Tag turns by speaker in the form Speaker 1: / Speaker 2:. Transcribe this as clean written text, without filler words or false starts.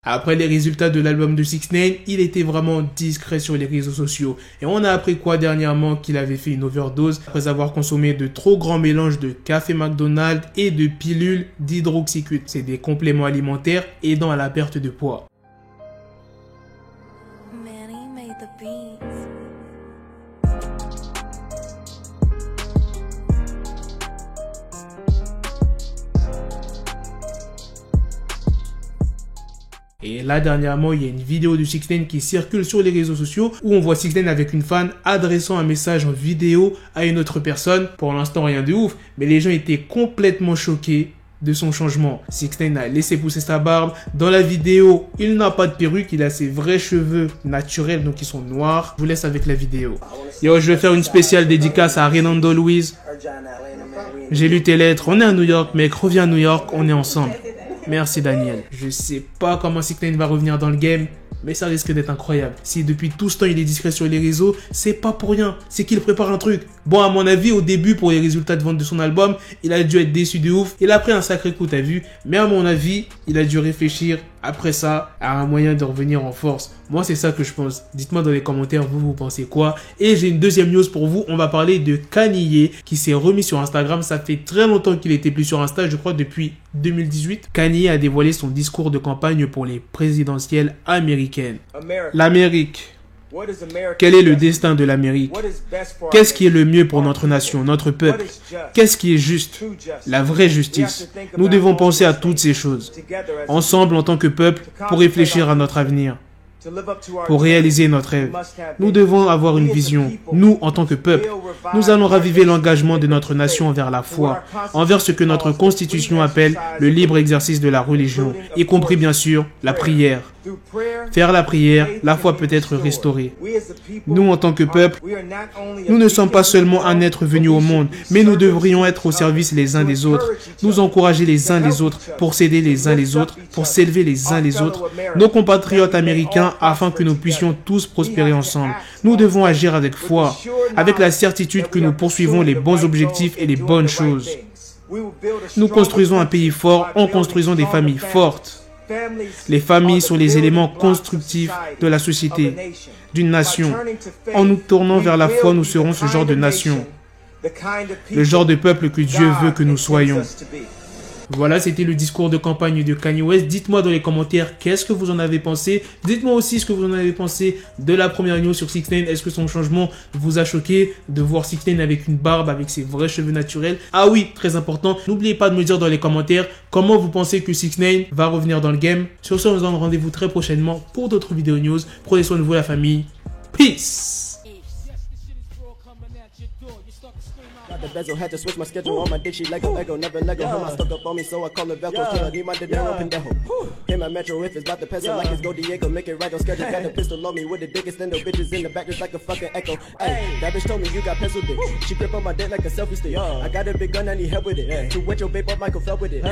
Speaker 1: Après les résultats de l'album de 6ix9ine, il était vraiment discret sur les réseaux sociaux. Et on a appris quoi dernièrement? Qu'il avait fait une overdose après avoir consommé de trop grands mélanges de café McDonald's et de pilules d'hydroxycut. C'est des compléments alimentaires aidant à la perte de poids. Et là, dernièrement, il y a une vidéo de 6ix9ine qui circule sur les réseaux sociaux où on voit 6ix9ine avec une fan adressant un message en vidéo à une autre personne. Pour l'instant, rien de ouf, mais les gens étaient complètement choqués de son changement. 6ix9ine a laissé pousser sa barbe. Dans la vidéo, il n'a pas de perruque, il a ses vrais cheveux naturels, donc ils sont noirs. Je vous laisse avec la vidéo. Yo, je vais faire une spéciale dédicace à Renando Louise. J'ai lu tes lettres, on est à New York, mec, reviens à New York, on est ensemble. Merci Daniel. Je sais pas comment 6ix9ine va revenir dans le game, mais ça risque d'être incroyable. Si depuis tout ce temps il est discret sur les réseaux, c'est pas pour rien, c'est qu'il prépare un truc. Bon, à mon avis, au début, pour les résultats de vente de son album, il a dû être déçu de ouf. Il a pris un sacré coup, t'as vu. Mais à mon avis, il a dû réfléchir après ça à un moyen de revenir en force. Moi, c'est ça que je pense. Dites-moi dans les commentaires, vous pensez quoi? Et j'ai une deuxième news pour vous. On va parler de Kanye qui s'est remis sur Instagram. Ça fait très longtemps qu'il était plus sur Insta, je crois depuis 2018. Kanye a dévoilé son discours de campagne pour les présidentielles américaines. L'Amérique. Quel est le destin de l'Amérique? Qu'est-ce qui est le mieux pour notre nation, notre peuple? Qu'est-ce qui est juste? La vraie justice. Nous devons penser à toutes ces choses, ensemble en tant que peuple, pour réfléchir à notre avenir. Pour réaliser notre rêve, nous devons avoir une vision. Nous, en tant que peuple, nous allons raviver l'engagement de notre nation envers la foi, envers ce que notre constitution appelle le libre exercice de la religion, y compris bien sûr la prière. Faire la prière, la foi peut être restaurée. Nous, en tant que peuple, nous ne sommes pas seulement un être venu au monde, mais nous devrions être au service les uns des autres, nous encourager les uns les autres, pour s'aider les uns les autres, pour s'élever les uns les autres, nos compatriotes américains, afin que nous puissions tous prospérer ensemble. Nous devons agir avec foi, avec la certitude que nous poursuivons les bons objectifs et les bonnes choses. Nous construisons un pays fort en construisant des familles fortes. Les familles sont les éléments constructifs de la société, d'une nation. En nous tournant vers la foi, nous serons ce genre de nation, le genre de peuple que Dieu veut que nous soyons. Voilà, c'était le discours de campagne de Kanye West. Dites-moi dans les commentaires qu'est-ce que vous en avez pensé. Dites-moi aussi ce que vous en avez pensé de la première news sur 6ix9ine. Est-ce que son changement vous a choqué de voir 6ix9ine avec une barbe, avec ses vrais cheveux naturels? Ah oui, très important. N'oubliez pas de me dire dans les commentaires comment vous pensez que 6ix9ine va revenir dans le game. Sur ce, on se donne rendez-vous très prochainement pour d'autres vidéos news. Prenez soin de vous, la famille. Peace!
Speaker 2: The bezel had to switch my schedule on my dick, she Lego, never Lego. Her mouth stuck up on me, so I call it Velcro. Still I need my dinero pendejo. Hit my metro if it's about to peso, like it's Go Diego, make it right on schedule. Got the pistol on me with the dick extendo, bitches in the back just like a fucking echo. Hey, that bitch told me you got pencil dick. She grip on my dick like a selfie stick. I got a big gun, I need help with it. To wet your babe up, Michael fell with it.